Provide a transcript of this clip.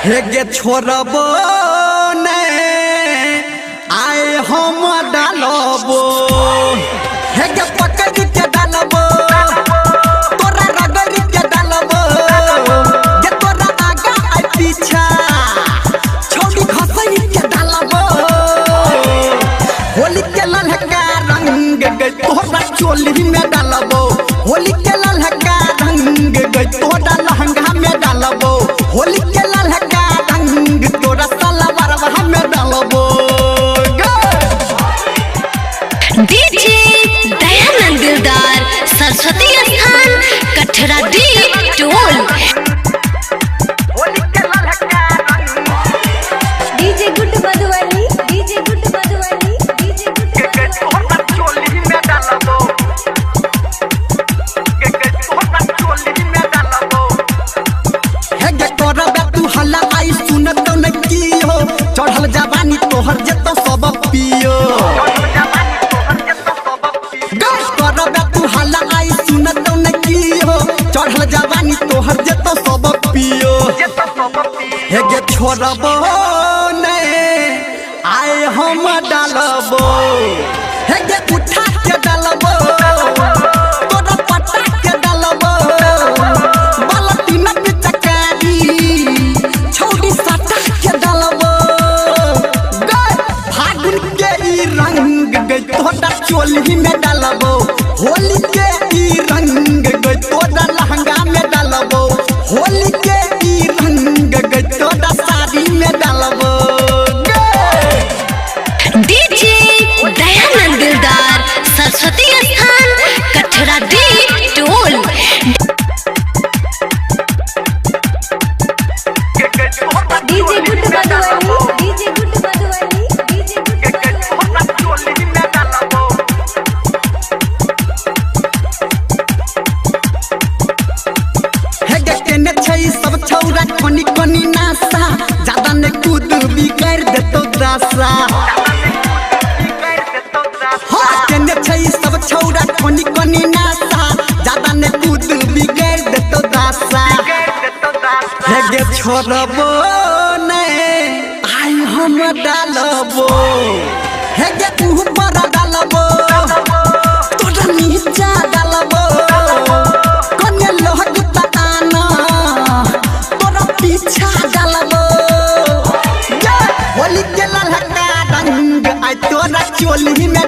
हेगे छोड़बो ने आए हम डालबो हेगे पकड़ के डालबो तोरा रगड़ के डालबो ये तोरा आगा आ पीछा छोड़ी खसई के डालबो होली के ललका रंग गई तोरा चोली में डालबो होली के ललका रंग गई तोरा लहंगा में डालबो होली के ललका रंग तोरा सलवार में डालबो डीजे दयानंद दिलदार सरस्वती स्थान कठरा डी टोल होली के ललका रंग DJ good Madhubani DJ good Madhubani DJ good तोरा चोली में डालबो तोरा चोली में डालबो हेगे तोरा तू हल्ला आई सुन तो न की हो चढ़ल जवानी तोहर जतो सब पियो तोरा तू हल्ला आई सुन तो न की हो चढ़ल जवानी तोहर जतो सब पियो हेगे छोड़बो ने आए हम डालबो हेगे उठा के डालबो तोरा पटा के डालबो बालटी में पिचकारी छोड़ी सटा के डालबो फागुन के ई रंग गई तोरा चोली में डालबो होली के ई रंग गई तोरा लहंगा में डालबो होली के ई रंग गई तोरा साड़ी में डालबो डीजे दयानंद दिलदार सरस्वती स्थान कठरा डी टोल DJ good Madhubani DJ good Madhubani DJ good हेगे केने छै सब छौरा कोनी कोनी नासा ज्यादा ने कूद बिगाड़ देतो दासा हो केने छै सब छौरा कोनी कोनी नासा ज्यादा ने कूद बिगाड़ देतो दासा हेगे छोड़बो ने आई हम डालबो हेगे ऊपर डालबो तोरा नीचा डालबो कने लोहग ताना तोरा पीछा डालबो होली के ललका रंग आई तोरा चोली में